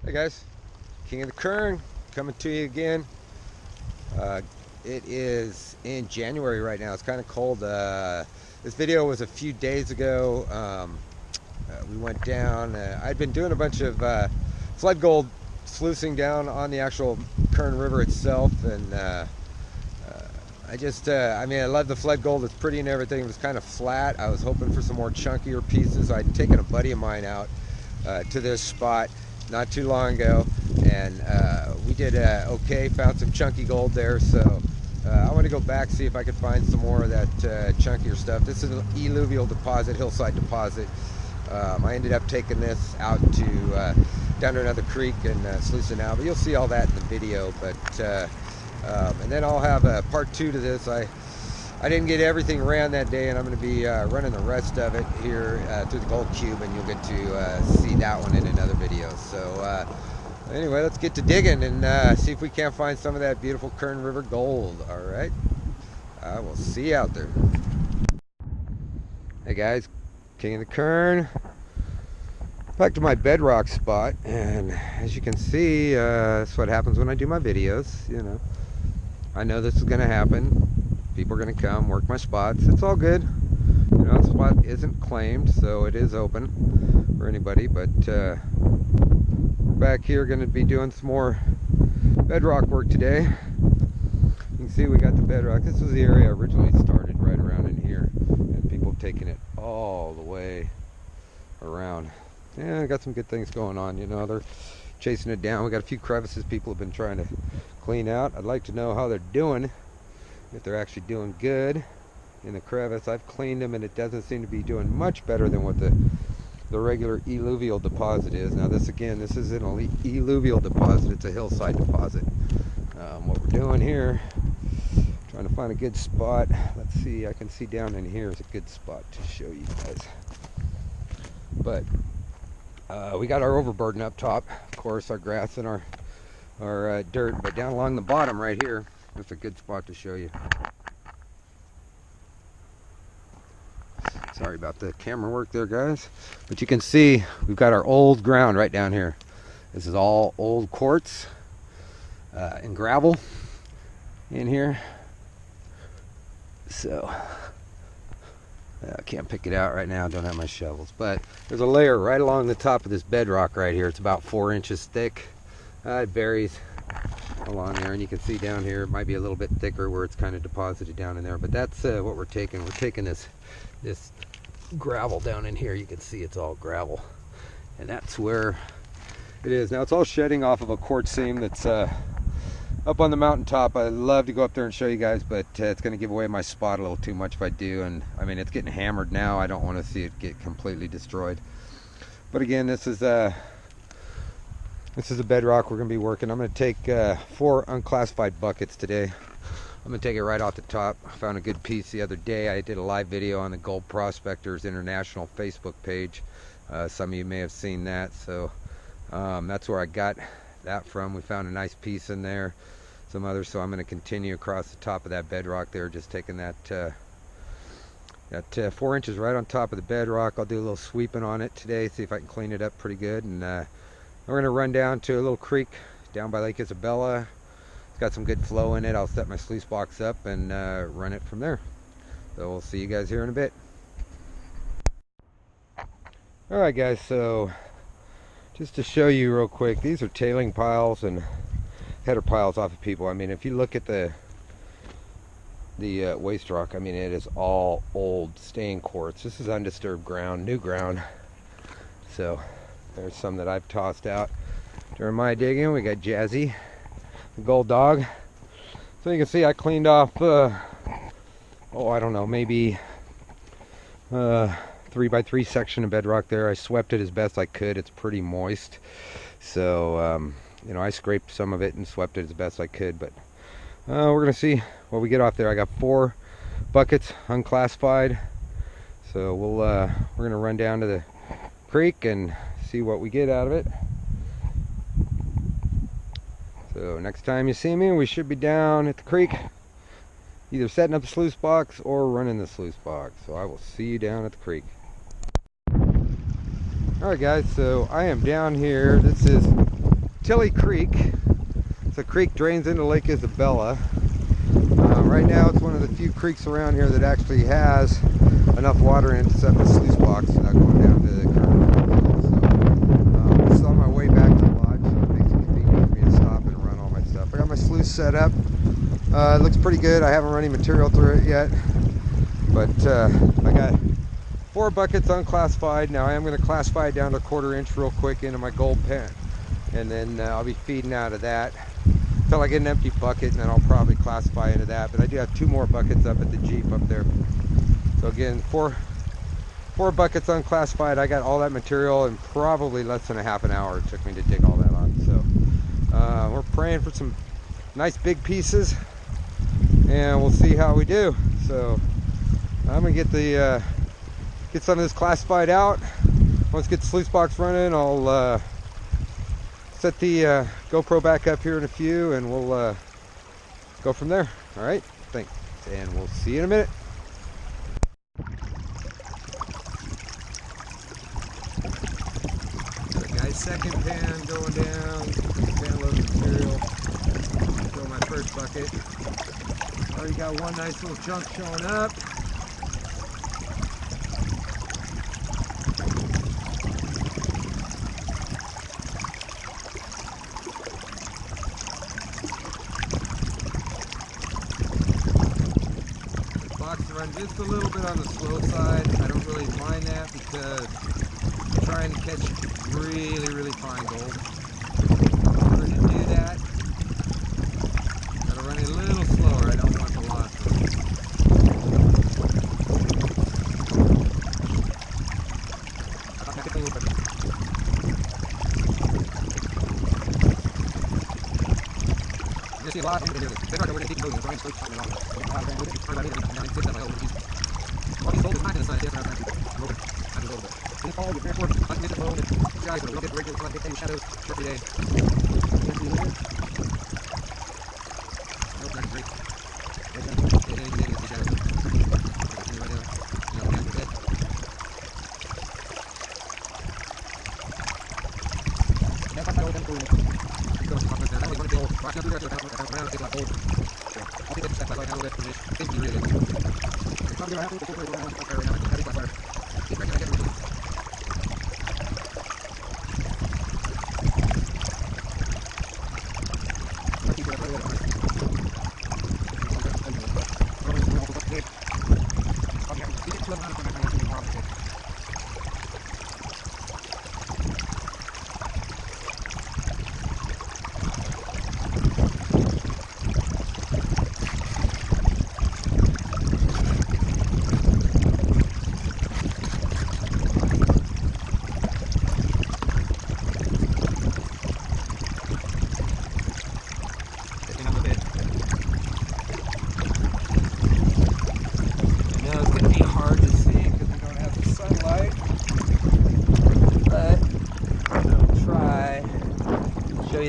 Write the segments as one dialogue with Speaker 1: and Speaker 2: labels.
Speaker 1: Hey guys, King of the Kern coming to you again. Uh, it is in January right now. It's kind of cold. This video was a few days ago. We went down. I'd been doing a bunch of flood gold sluicing down on the actual Kern River itself, and I love the flood gold. It's pretty and everything. It was kind of flat. I was hoping for some more chunkier pieces. I'd taken a buddy of mine out to this spot not too long ago, and we did okay. Found some chunky gold there, so I want to go back, see if I could find some more of that chunkier stuff. This is an eluvial deposit, hillside deposit. I ended up taking this out to down to another creek and sluicing out, but you'll see all that in the video. And then I'll have a part two to this. I didn't get everything ran that day, and I'm going to be running the rest of it here through the gold cube, and you'll get to see that one in another video. So anyway, let's get to digging and see if we can't find some of that beautiful Kern River gold. All right, I will see you out there. Hey guys, King of the Kern. Back to my Bedrock spot, and as you can see, that's what happens when I do my videos. You know, I know this is going to happen. People are going to come work my spots. It's all good. You know, the spot isn't claimed, so it is open for anybody. But back here, going to be doing some more bedrock work today. You can see we got the bedrock. This was the area I originally started, right around in here, and people have taken it all the way around. Yeah, I got some good things going on. You know, they're chasing it down. We got a few crevices people have been trying to clean out. I'd like to know how they're doing, if they're actually doing good in the crevice. I've cleaned them, and it doesn't seem to be doing much better than what the regular eluvial deposit is. Now this, again, this is an eluvial deposit. It's a hillside deposit. What we're doing here, trying to find a good spot. Let's see, I can see down in here is a good spot to show you guys. But we got our overburden up top, of course, our grass and our dirt, but down along the bottom right here, that's a good spot to show you. Sorry about the camera work there, guys, but you can see we've got our old ground right down here. This is all old quartz and gravel in here, so I can't pick it out right now. I don't have my shovels, but there's a layer right along the top of this bedrock right here. It's about 4 inches thick. It varies along there, and you can see down here it might be a little bit thicker where it's kind of deposited down in there, but that's what we're taking. We're taking this gravel down in here. You can see it's all gravel, and that's where it is. Now it's all shedding off of a quartz seam that's up on the mountaintop. I'd love to go up there and show you guys, but it's going to give away my spot a little too much if I do. And I mean, it's getting hammered now. I don't want to see it get completely destroyed. But again, this is a bedrock we're going to be working. I'm going to take 4 unclassified buckets today. I'm going to take it right off the top. I found a good piece the other day. I did a live video on the Gold Prospectors International Facebook page. Some of you may have seen that. So that's where I got that from. We found a nice piece in there, some others, so I'm going to continue across the top of that bedrock there, just taking that 4 inches right on top of the bedrock. I'll do a little sweeping on it today, see if I can clean it up pretty good, and we're going to run down to a little creek down by Lake Isabella. It's got some good flow in it. I'll set my sluice box up and run it from there. So we'll see you guys here in a bit. Alright guys, so just to show you real quick, these are tailing piles and header piles off of people. I mean, if you look at the waste rock, I mean, it is all old stained quartz. This is undisturbed ground, new ground. So there's some that I've tossed out during my digging. We got Jazzy, the gold dog. So you can see I cleaned off I don't know, maybe 3x3 section of bedrock there. I swept it as best I could. It's pretty moist, so you know, I scraped some of it and swept it as best I could, but we're gonna see what we get off there. I got 4 buckets unclassified, so we're gonna run down to the creek and see what we get out of it. So next time you see me, we should be down at the creek, either setting up the sluice box or running the sluice box. So I will see you down at the creek. Alright guys, so I am down here. This is Tilly Creek. The creek drains into Lake Isabella. Right now it's one of the few creeks around here that actually has enough water in it to set the sluice box without going down to the Kern River. So this is on my way back to the lodge, so it makes it convenient for me to stop and run all my stuff. I got my sluice set up. It looks pretty good. I haven't run any material through it yet, but I got 4 buckets unclassified. Now I am going to classify it down to 1/4 inch real quick into my gold pen, and then I'll be feeding out of that until I get an empty bucket, and then I'll probably classify into that. But I do have 2 more buckets up at the Jeep up there. So again, four buckets unclassified. I got all that material in probably less than a half an hour it took me to dig all that on. So we're praying for some nice big pieces, and we'll see how we do. So I'm gonna get some of this classified out. Once I get the sluice box running, I'll set the GoPro back up here in a few, and we'll go from there. All right, thanks, and we'll see you in a minute. All right, guys, second pan going down. Pan load of material. Fill my first bucket. Already got one nice little chunk showing up. Run just a little bit on the slow side. I don't really mind that because I'm trying to catch really fine gold. In order to do that, gotta run it a little slower. I don't want the loss. You see a lot of things in here. Bedrock, we're going to keep moving. Brian's first time along. All these gold is not going to sign. Yes, I'm going to roll it. I'm going to roll it. In the fall, your parents work. Let's get it low. You guys will get regular. Let's get any shadows. Short day. Oh, that's great.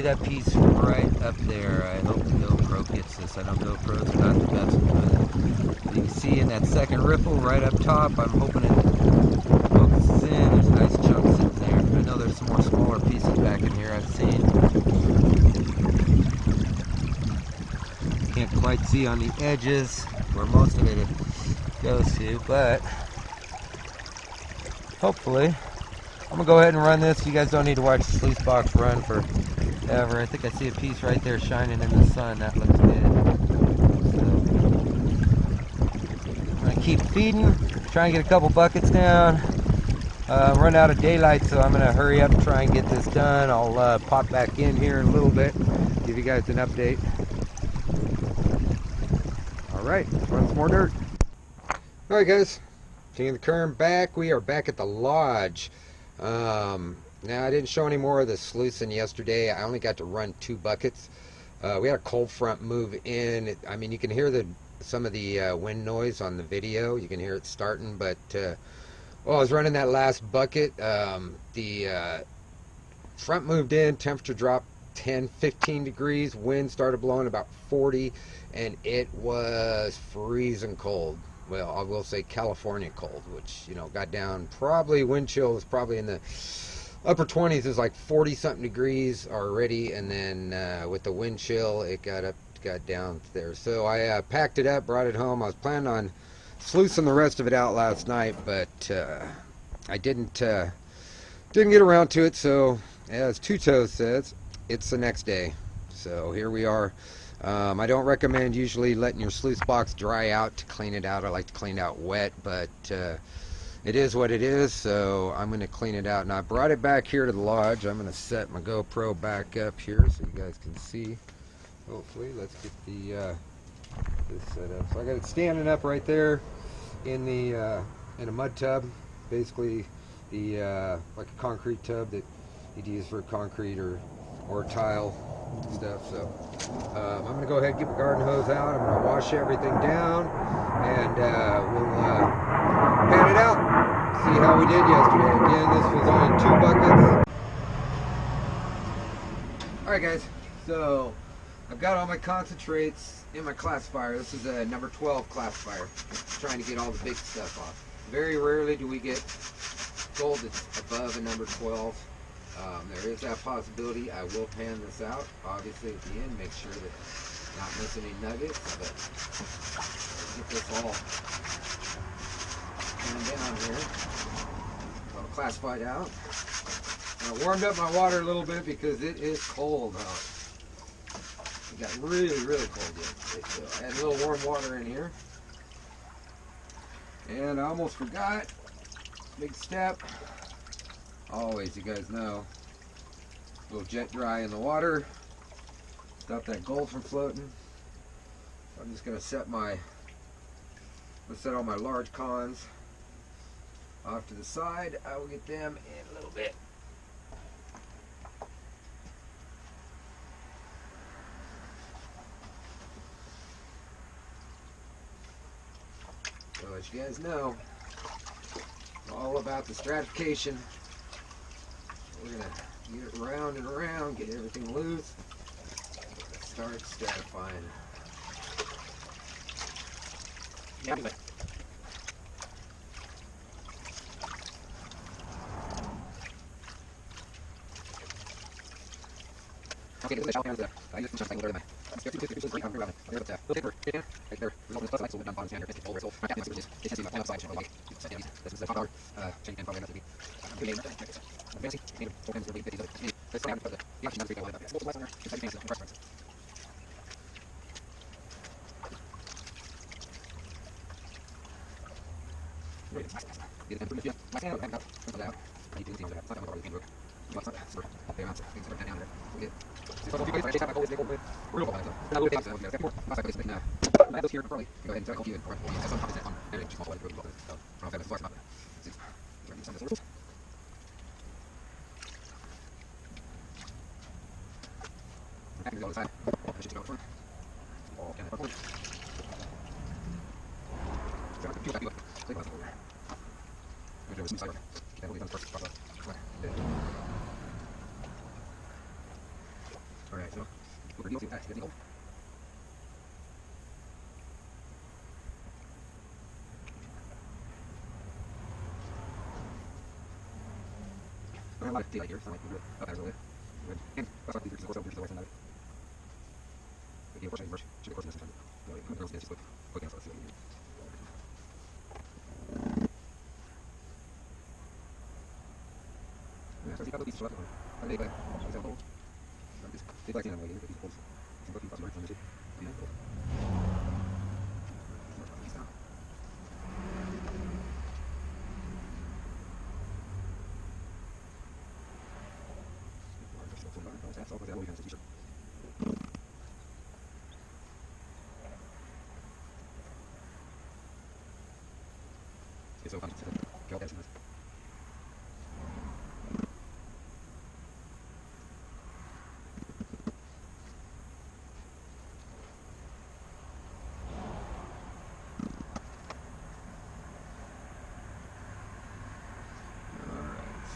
Speaker 1: That piece right up there. I hope the GoPro gets this. I know GoPros are not the best with it. You can see in that second ripple right up top, I'm hoping it focuses in. There's a nice chunk sitting there. I know there's some more smaller pieces back in here I've seen. Can't quite see on the edges where most of it goes to, but hopefully I'm gonna go ahead and run this. You guys don't need to watch the sluice box run for ever. I think I see a piece right there shining in the sun. That looks good. So I'm gonna keep feeding, try and get a couple buckets down. Run out of daylight, so I'm gonna hurry up and try and get this done. I'll pop back in here in a little bit, give you guys an update. All right, let's run some more dirt. All right, guys, King of the Kern back. We are back at the lodge. Now, I didn't show any more of the sluicing yesterday. I only got to run 2 buckets. We had a cold front move in. I mean, you can hear some of the wind noise on the video. You can hear it starting, but well, I was running that last bucket. The front moved in, temperature dropped 10-15 degrees, wind started blowing about 40, and it was freezing cold. Well, I will say California cold, which, you know, got down, probably wind chill was probably in the upper 20s is like 40 something degrees already, and then with the wind chill it got down there. So I packed it up, brought it home. I was planning on sluicing the rest of it out last night, but I didn't get around to it. So as Two Toes says, it's the next day. So here we are. I don't recommend usually letting your sluice box dry out to clean it out. I like to clean it out wet, but it is what it is, so I'm going to clean it out. Now, I brought it back here to the lodge. I'm going to set my GoPro back up here so you guys can see. Hopefully, let's get this set up. So I got it standing up right there in a mud tub, basically like a concrete tub that you'd use for concrete or tile stuff. So I'm going to go ahead and get my garden hose out. I'm going to wash everything down, and we'll pan it out. See how we did yesterday. Again, this was only 2 buckets. Alright guys, so I've got all my concentrates in my classifier. This is a number 12 classifier. Trying to get all the big stuff off. Very rarely do we get gold that's above a number 12. There is that possibility. I will pan this out, obviously, at the end. Make sure that I'm not missing any nuggets, but get this all down here. All classified out. I warmed up my water a little bit because it is cold out. It got really, really cold yesterday, so I had a little warm water in here. And I almost forgot, big step. Always, you guys know, a little jet dry in the water. Stop that gold from floating. So I'm just going to set all my large cons off to the side. I will get them in a little bit. So as you guys know, it's all about the stratification. We're going to get it round and around, get everything loose, start stratifying. Yeah, okay, this is how I use some like my Alright, so we're going to see that. I have a lot of daylight here, so I might move it up there a little bit. And that's why these are the western side. But yeah, of course, I brush. Should be, of course, in this time. No, the girls just quick out, so let's see what we do. Yeah, so I see a couple of pieces show up. I think it's all gold. They like to have like these holes. Some cookies, lots of marks on it. Yeah, gold.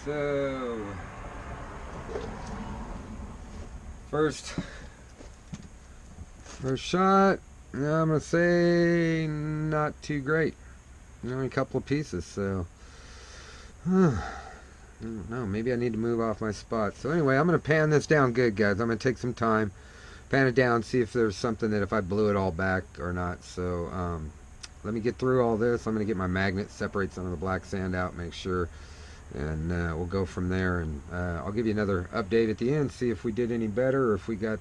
Speaker 1: So, first shot, I'm going to say not too great. Only a couple of pieces, so I don't know, maybe I need to move off my spot. So anyway, I'm going to pan this down good, guys. I'm going to take some time, pan it down, see if there's something that if I blew it all back or not. So let me get through all this. I'm going to get my magnet, separate some of the black sand out, make sure, and we'll go from there. And I'll give you another update at the end, see if we did any better or if we got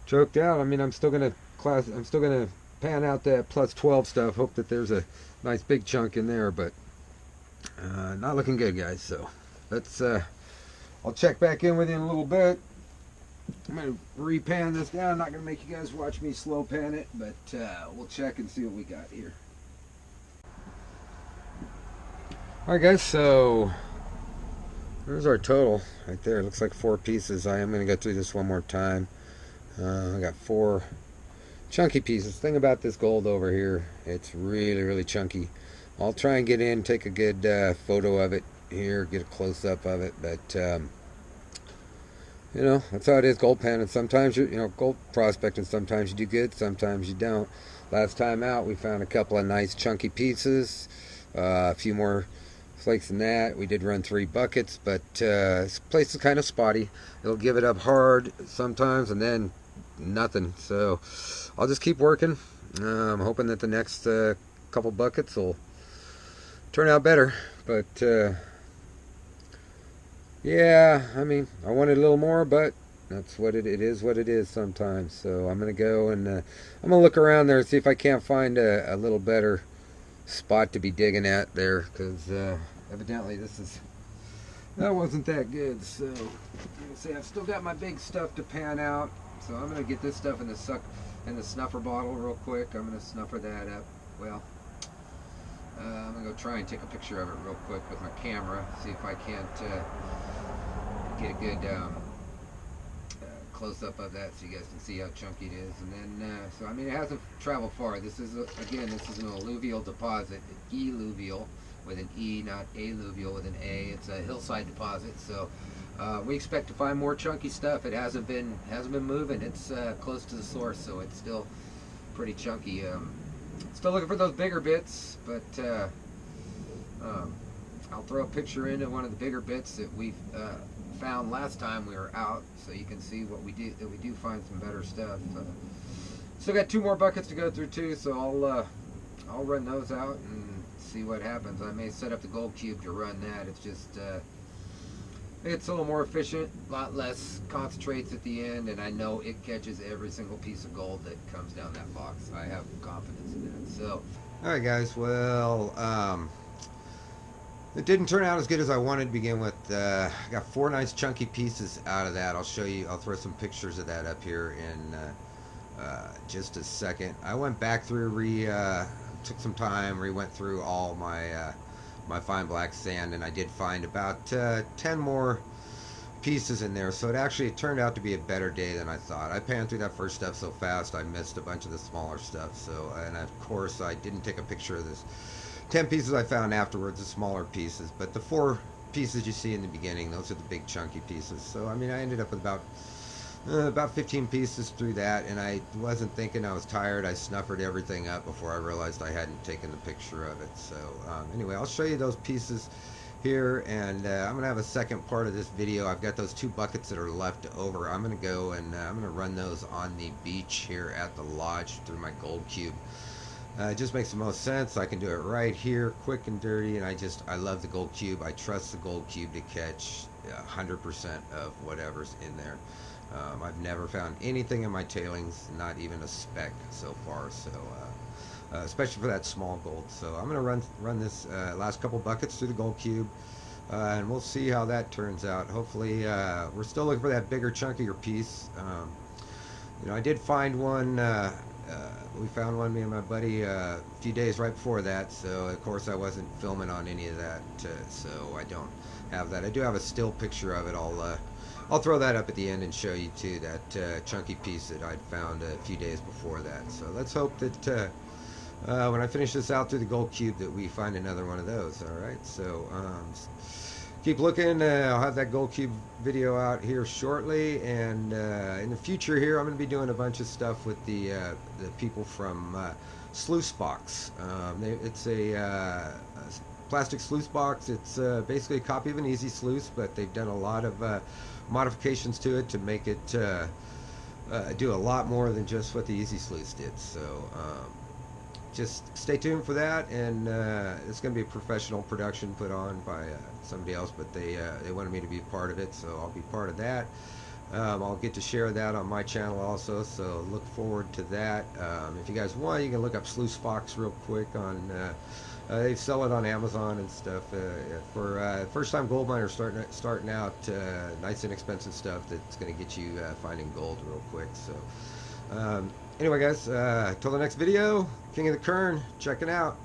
Speaker 1: choked out. I mean, I'm still going to pan out that plus 12 stuff. Hope that there's a nice big chunk in there, but not looking good, guys. So let's I'll check back in with you in a little bit. I'm gonna repan this down. Not gonna make you guys watch me slow pan it, but we'll check and see what we got here. All right, guys, so there's our total right there. It looks like 4 pieces. I am gonna go through this one more time. I got 4 chunky pieces. Thing about this gold over here, it's really chunky. I'll try and get in, take a good photo of it here, get a close-up of it, but you know, that's how it is gold panning. Sometimes gold prospecting, sometimes you do good, sometimes you don't. Last time out we found a couple of nice chunky pieces, a few more flakes than that. We did run 3 buckets, but this place is kind of spotty. It'll give it up hard sometimes and then nothing. So I'll just keep working. I'm hoping that the next couple buckets will turn out better, but yeah, I mean, I wanted a little more, but that's what it is what it is sometimes. So I'm gonna go and I'm gonna look around there and see if I can't find a little better spot to be digging at there, because evidently that wasn't that good. So you can see I've still got my big stuff to pan out, so I'm gonna get this stuff in the snuffer bottle real quick. I'm gonna snuffer that up. Well, I'm gonna go try and take a picture of it real quick with my camera, see if I can't get a good close-up of that so you guys can see how chunky it is. And then so I mean, it hasn't traveled far. This is this is an alluvial deposit, eluvial with an E, not alluvial with an A. It's a hillside deposit, so we expect to find more chunky stuff. It hasn't been moving. It's close to the source, so it's still pretty chunky. Still looking for those bigger bits, but I'll throw a picture into one of the bigger bits that we found last time we were out, so you can see what we do. That we do find some better stuff. Still got 2 more buckets to go through too, so I'll run those out and see what happens. I may set up the gold cube to run that. It's just it's a little more efficient, a lot less concentrates at the end, and I know it catches every single piece of gold that comes down that box. I have confidence in that. So, all right, guys. Well, it didn't turn out as good as I wanted to begin with. I got 4 nice chunky pieces out of that. I'll show you. I'll throw some pictures of that up here in just a second. I went back through, took some time, went through all my my fine black sand, and I did find about 10 more pieces in there. So it turned out to be a better day than I thought. I panned through that first stuff so fast I missed a bunch of the smaller stuff. So, and of course I didn't take a picture of this 10 pieces I found afterwards, the smaller pieces, but the 4 pieces you see in the beginning, those are the big chunky pieces. So I mean, I ended up with about 15 pieces through that, and I wasn't thinking. I was tired. I snuffered everything up before I realized I hadn't taken the picture of it. So anyway, I'll show you those pieces here, and I'm gonna have a second part of this video. I've got those 2 buckets that are left over. I'm gonna go and I'm gonna run those on the beach here at the lodge through my gold cube. It just makes the most sense. I can do it right here, quick and dirty, and I love the gold cube. I trust the gold cube to catch 100% of whatever's in there. I've never found anything in my tailings, not even a speck so far. So, especially for that small gold. So I'm gonna run this last couple buckets through the gold cube, and we'll see how that turns out. Hopefully, we're still looking for that bigger, chunkier piece. You know, I did find one. We found one, me and my buddy, a few days right before that. So of course I wasn't filming on any of that, so I don't have that. I do have a still picture of it. I'll throw that up at the end and show you too, that chunky piece that I'd found a few days before that. So let's hope that when I finish this out through the gold cube that we find another one of those. All right, so keep looking. I'll have that gold cube video out here shortly, and in the future here I'm going to be doing a bunch of stuff with the people from Sluice. It's a plastic sluice box. It's basically a copy of an easy sluice, but they've done a lot of modifications to it to make it do a lot more than just what the easy sluice did. So just stay tuned for that, and it's going to be a professional production put on by somebody else, but they wanted me to be a part of it, so I'll be part of that. I'll get to share that on my channel also, so look forward to that. If you guys want, you can look up Sluice Box real quick on they sell it on Amazon and stuff for first-time gold miners starting out. Nice inexpensive stuff that's going to get you finding gold real quick. So anyway, guys, till the next video, King of the Kern checking out.